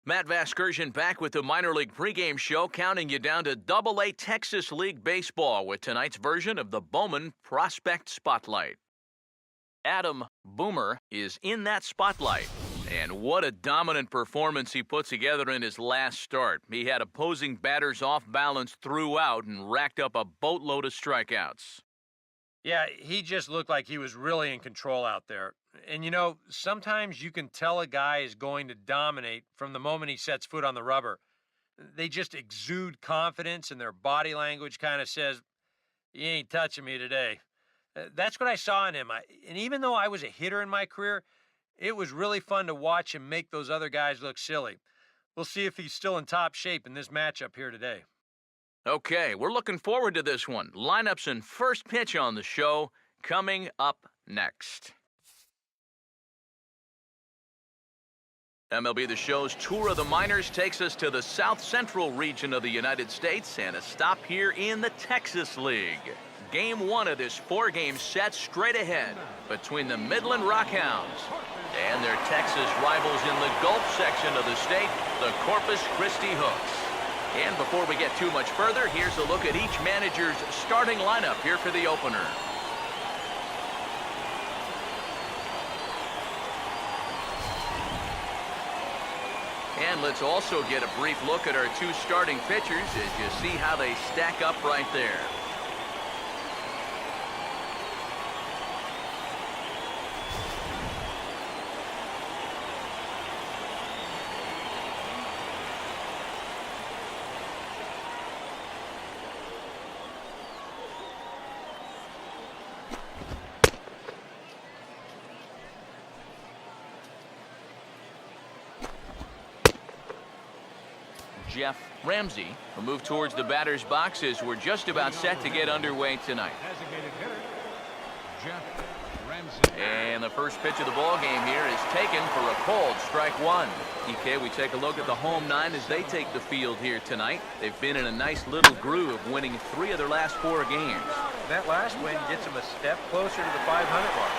Matt Vasgersian back with the minor league pregame show, counting you down to Double-A Texas League Baseball with tonight's version of the Bowman Prospect Spotlight. Adam Boomer is in that spotlight, and what a dominant performance he put together in his last start. He had opposing batters off balance throughout and racked up a boatload of strikeouts. Yeah, he just looked like he was really in control out there. And, you know, sometimes you can tell a guy is going to dominate from the moment he sets foot on the rubber. They just exude confidence, and their body language kind of says, "You ain't touching me today." That's what I saw in him. And even though I was a hitter in my career, it was really fun to watch him make those other guys look silly. We'll see if he's still in top shape in this matchup here today. Okay, we're looking forward to this one. Lineups and first pitch on the show coming up next. MLB The Show's Tour of the Minors takes us to the South Central region of the United States and a stop here in the Texas League. Game 1 of this 4-game set straight ahead between the Midland Rockhounds and their Texas rivals in the Gulf section of the state, the Corpus Christi Hooks. And before we get too much further, here's a look at each manager's starting lineup here for the opener. And let's also get a brief look at our two starting pitchers as you see how they stack up right there. Jeff Ramsey will move towards the batter's box as we're just about set to get underway tonight. And the first pitch of the ball game here is taken for a called strike one. EK, we take a look at the home nine as they take the field here tonight. They've been in a nice little groove, winning 3 of their last 4 games. That last win gets them a step closer to the 500 mark.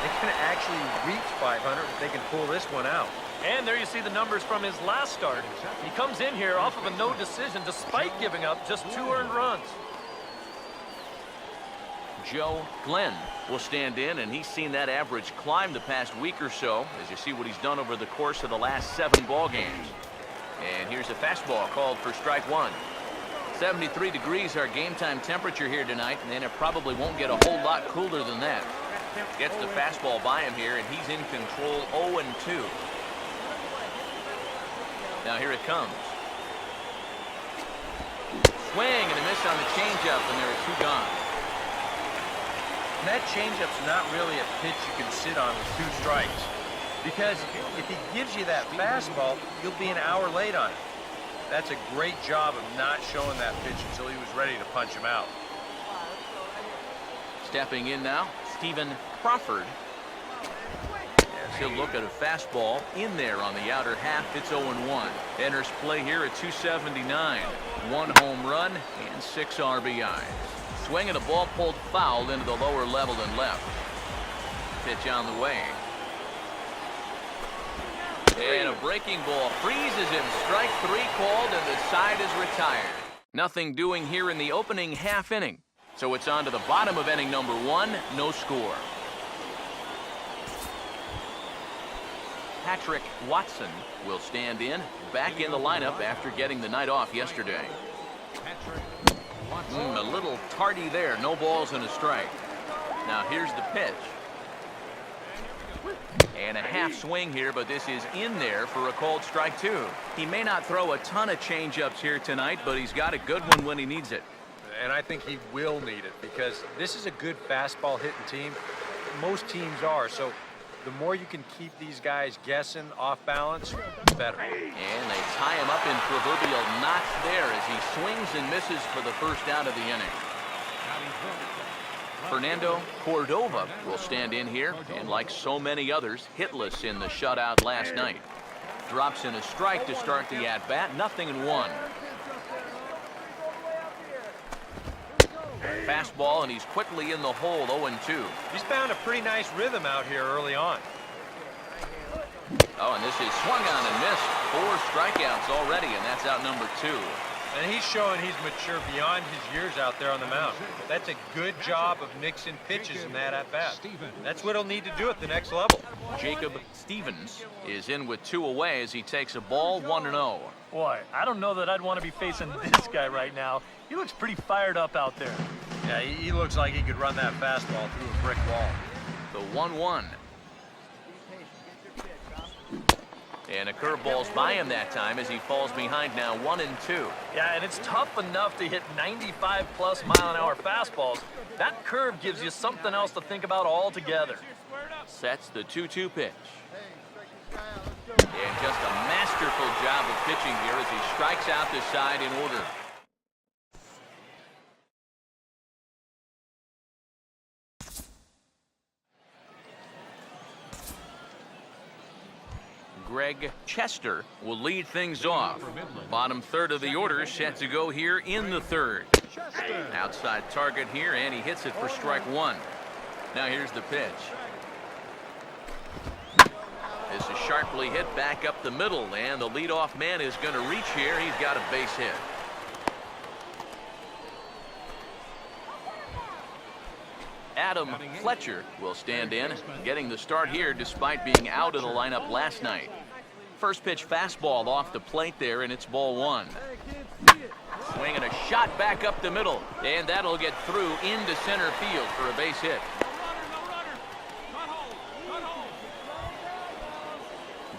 They can actually reach 500 if they can pull this one out. And there you see the numbers from his last start. He comes in here off of a no decision despite giving up just 2 earned runs. Joe Glenn will stand in, and he's seen that average climb the past week or so as you see what he's done over the course of the last 7 ball games. And here's a fastball called for strike one. 73 degrees our game time temperature here tonight, and it probably won't get a whole lot cooler than that. Gets the fastball by him here, and he's in control 0-2. Now here it comes. Swing and a miss on the changeup, and there are 2 gone. And that changeup's not really a pitch you can sit on with 2 strikes. Because if he gives you that fastball, you'll be an hour late on it. That's a great job of not showing that pitch until he was ready to punch him out. Stepping in now, Stephen Crawford. He'll look at a fastball in there on the outer half. It's 0-1. Enters play here at 279. 1 home run and 6 RBIs. Swinging a ball pulled foul into the lower level and left. Pitch on the way. And a breaking ball freezes him. Strike 3 called, and the side is retired. Nothing doing here in the opening half inning. So it's on to the bottom of inning number 1. No score. Patrick Watson will stand in, back in the lineup after getting the night off yesterday. A little tardy there. No balls and a strike. Now here's the pitch. And a half swing here, but this is in there for a called strike 2. He may not throw a ton of changeups here tonight, but he's got a good one when he needs it. And I think he will need it because this is a good fastball hitting team. Most teams are, so the more you can keep these guys guessing off balance, the better. And they tie him up in proverbial knots there as he swings and misses for the first out of the inning. Fernando Cordova will stand in here, and like so many others, hitless in the shutout last night. Drops in a strike to start the at-bat, 0-1. Fastball, and he's quickly in the hole, 0-2. He's found a pretty nice rhythm out here early on. Oh, and this is swung on and missed. 4 strikeouts already, and that's out number 2. And he's showing he's mature beyond his years out there on the mound. That's a good job of mixing pitches in that at-bat. That's what he'll need to do at the next level. Jacob Stevens is in with 2 away as he takes a ball, 1-0. Boy, I don't know that I'd want to be facing this guy right now. He looks pretty fired up out there. Yeah, he looks like he could run that fastball through a brick wall. The 1-1. And a curveball's by him that time as he falls behind now 1-2. Yeah, and it's tough enough to hit 95-plus mile-an-hour fastballs. That curve gives you something else to think about altogether. Sets the 2-2 pitch. And just a masterful job of pitching here as he strikes out the side in order. Greg Chester will lead things off. Bottom third of the order set to go here in the third. Outside target here, and he hits it for strike 1. Now here's the pitch. This is sharply hit back up the middle, and the leadoff man is going to reach here. He's got a base hit. Adam Fletcher will stand in, getting the start here despite being out of the lineup last night. First pitch fastball off the plate there, and it's ball 1. Swinging a shot back up the middle, and that'll get through into center field for a base hit.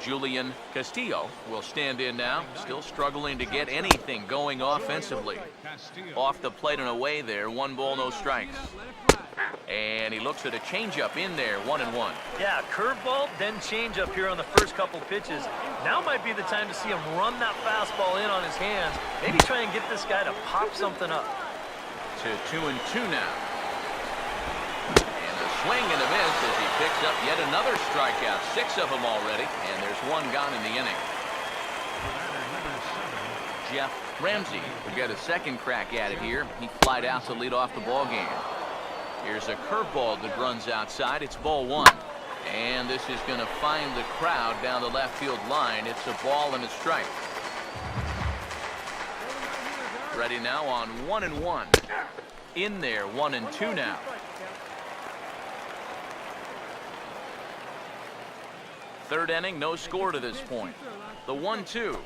Julian Castillo will stand in now, still struggling to get anything going offensively. Off the plate and away there, 1 ball, no strikes. And he looks at a changeup in there, 1-1. Yeah, curveball, then changeup here on the first couple pitches. Now might be the time to see him run that fastball in on his hands. Maybe try and get this guy to pop something up. To 2-2 now. And a swing and a miss as he picks up yet another strikeout. 6 of them already, and there's 1 gone in the inning. Jeff Ramsey will get a second crack at it here. He flied out to lead off the ball game. Here's a curveball that runs outside. It's ball 1. And this is going to find the crowd down the left field line. It's a ball and a strike. Ready now on 1-1. In there, 1-2 now. Third inning, no score to this point. The 1-2.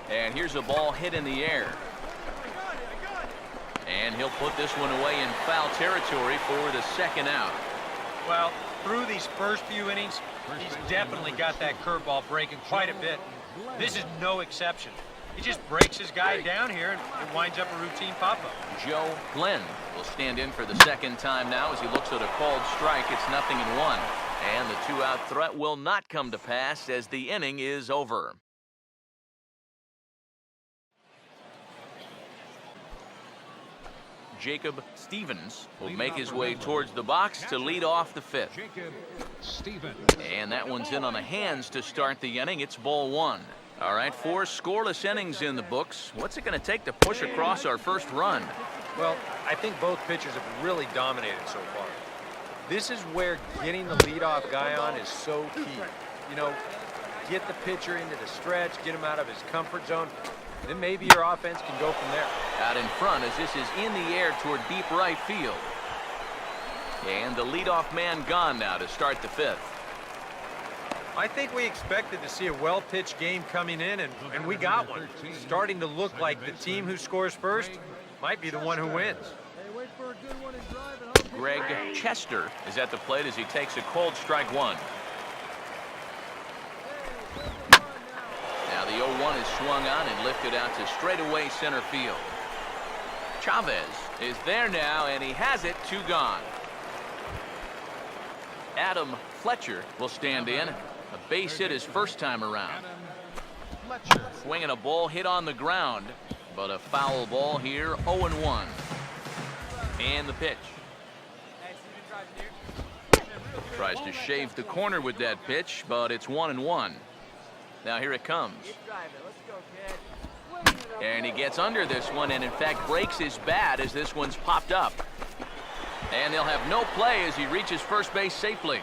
And here's a ball hit in the air. And he'll put this one away in foul territory for the second out. Well, through these first few innings, he's definitely got that curveball breaking quite a bit. This is no exception. He just breaks his guy down here, and it winds up a routine pop-up. Joe Glenn will stand in for the second time now as he looks at a called strike. It's 0-1. And the 2-out threat will not come to pass as the inning is over. Jacob Stevens will make his way towards the box to lead off the 5th. And that one's in on the hands to start the inning. It's ball 1. All right, 4 scoreless innings in the books. What's it going to take to push across our first run? Well, I think both pitchers have really dominated so far. This is where getting the leadoff guy on is so key. You know, get the pitcher into the stretch, get him out of his comfort zone, then maybe your offense can go from there. Out in front as this is in the air toward deep right field. And the leadoff man gone now to start the 5th. I think we expected to see a well-pitched game coming in, and we got one. Starting to look like the team who scores first might be the one who wins. Greg Chester is at the plate as he takes a cold strike 1. Now the 0-1 is swung on and lifted out to straightaway center field. Chavez is there now, and he has it, 2 gone. Adam Fletcher will stand in. A base hit his first time around. Swinging a ball hit on the ground, but a foul ball here, 0-1. And the pitch. Tries to shave the corner with that pitch, but it's 1-1. Now here it comes. And he gets under this one and in fact breaks his bat as this one's popped up. And they'll have no play as he reaches first base safely.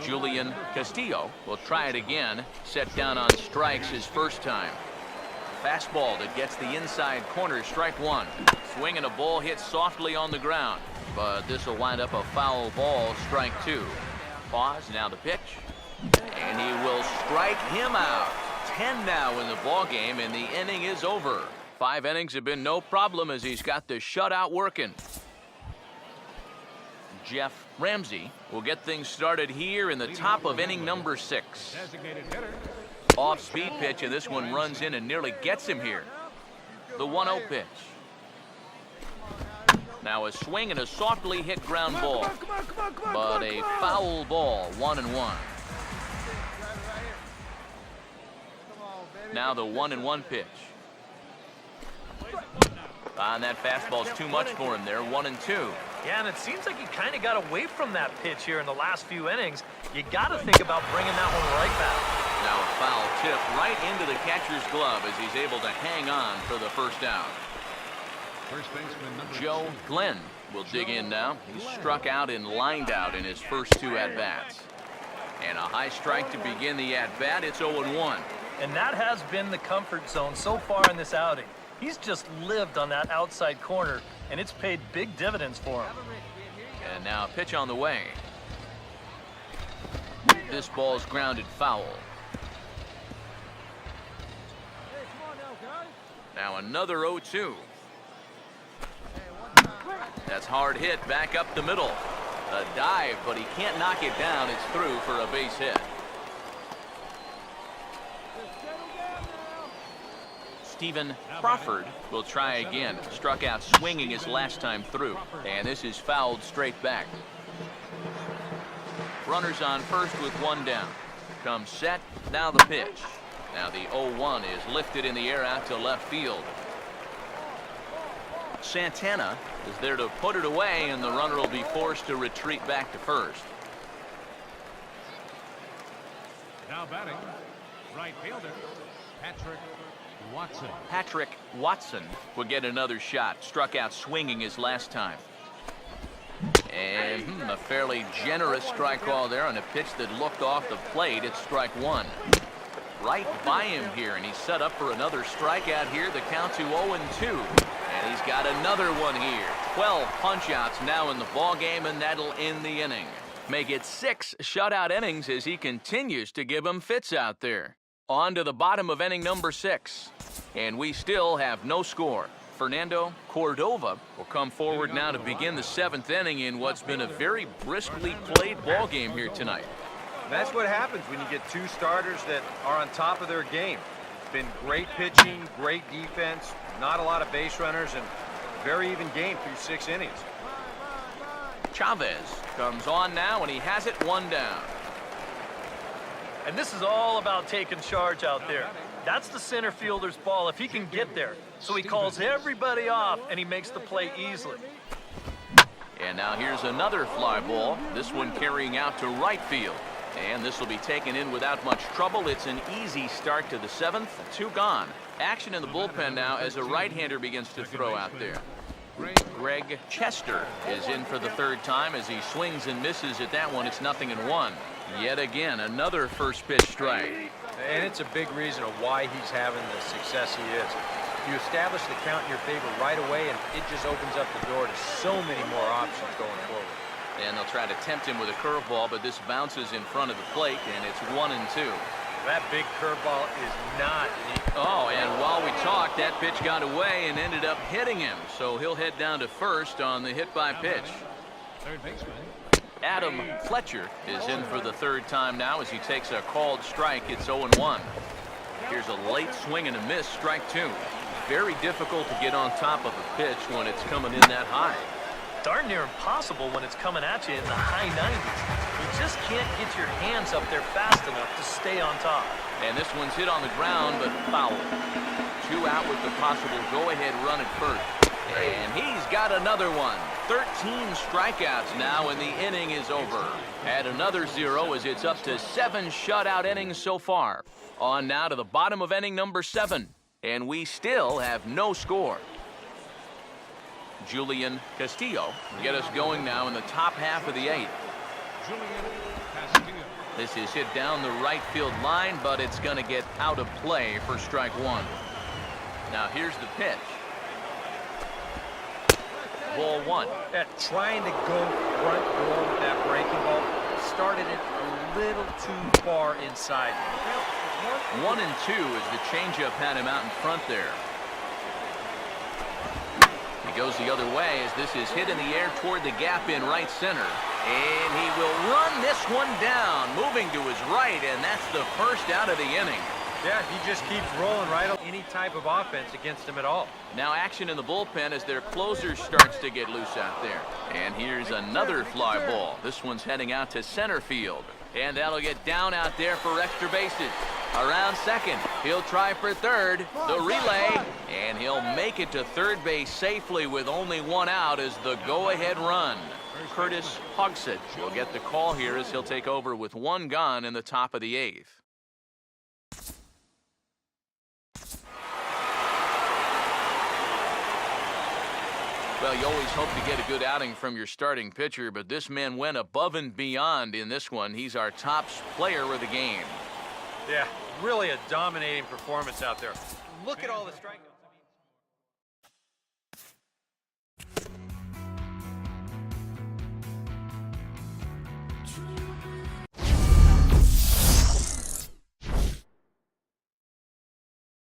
Julian Castillo will try it again. Set down on strikes his first time. Fastball that gets the inside corner, strike one. Swinging a ball hit softly on the ground, but this will wind up a foul ball, strike two. Pause, now the pitch, and he will strike him out. 10 now in the ball game, and the inning is over. 5 innings have been no problem as he's got the shutout working. Jeff Ramsey will get things started here in the top of inning number 6. Off-speed pitch, and this one runs in and nearly gets him here. The 1-0 pitch. Now a swing and a softly hit ground ball, but a foul ball, 1-1. Now the 1-1 pitch. And that fastball's too much for him there, 1-2. Yeah, and it seems like he kind of got away from that pitch here in the last few innings. You got to think about bringing that one right back. Now a foul tip right into the catcher's glove as he's able to hang on for the first out. Joe Glenn will dig in now. He's struck out and lined out in his first 2 at-bats. And a high strike to begin the at-bat. It's 0-1. And that has been the comfort zone so far in this outing. He's just lived on that outside corner, and it's paid big dividends for him. And now a pitch on the way. This ball's grounded foul. Now another 0-2. That's hard hit back up the middle. A dive, but he can't knock it down. It's through for a base hit. Stephen Crawford will try again. Struck out swinging his last time through, and this is fouled straight back. Runners on first with 1 down. Comes set, now the pitch. Now the 0-1 is lifted in the air out to left field. Santana is there to put it away, and the runner will be forced to retreat back to first. Now batting, right fielder, Patrick Watson will get another shot. Struck out swinging his last time. And a fairly generous strike call there on a pitch that looked off the plate. It's strike one. Right by him here, and he's set up for another strikeout here. The count to 0-2. And he's got another one here. 12 punch-outs now in the ball game, and that'll end the inning. Make it 6 shutout innings as he continues to give them fits out there. On to the bottom of inning number 6. And we still have no score. Fernando Cordova will come forward now to begin the 7th inning in what's been a very briskly played ball game here tonight. That's what happens when you get 2 starters that are on top of their game. It's been great pitching, great defense, not a lot of base runners, and very even game through 6 innings. Chavez comes on now, and he has it 1 down. And this is all about taking charge out there. That's the center fielder's ball if he can get there. So he calls everybody off, and he makes the play easily. And now here's another fly ball, this one carrying out to right field. And this will be taken in without much trouble. It's an easy start to the 7th. 2 gone. Action in the bullpen now as a right-hander begins to throw out there. Greg Chester is in for the 3rd time as he swings and misses at that one. It's 0-1. Yet again, another first pitch strike. And it's a big reason of why he's having the success he is. You establish the count in your favor right away, and it just opens up the door to so many more options going forward. And they'll try to tempt him with a curveball, but this bounces in front of the plate, and it's 1-2. That big curveball is not neat. Oh, and while we talked, that pitch got away and ended up hitting him. So he'll head down to first on the hit by pitch. third baseman. Adam Fletcher is in for the 3rd time now as he takes a called strike. It's 0-1. Here's a late swing and a miss, strike 2. Very difficult to get on top of a pitch when it's coming in that high. Darn near impossible when it's coming at you in the high 90s. You just can't get your hands up there fast enough to stay on top. And this one's hit on the ground, but foul. 2 out with the possible go-ahead run at first. And he's got another one. 13 strikeouts now, and the inning is over. Add another 0 as it's up to 7 shutout innings so far. On now to the bottom of inning number 7. And we still have no score. Julian Castillo will get us going now in the top half of the 8th. Julian Castillo. This is hit down the right field line, but it's going to get out of play for strike one. Now here's the pitch. Ball one. Yeah, trying to go front door with that breaking ball started it a little too far inside. 1 and 2 as the changeup had him out in front there. He goes the other way as this is hit in the air toward the gap in right center. And he will run this one down, moving to his right, and that's the first out of the inning. Yeah, he just keeps rolling right on any type of offense against him at all. Now action in the bullpen as their closer starts to get loose out there. And here's another fly ball. This one's heading out to center field. And that'll get down out there for extra bases. Around second, he'll try for third, the relay, and he'll make it to third base safely with only one out as the go-ahead run. Curtis Hogsett will get the call here as he'll take over with one gone in the top of the eighth. Well, you always hope to get a good outing from your starting pitcher, but this man went above and beyond in this one. He's our top player of the game. Yeah, really a dominating performance out there. Look at all the strikeouts.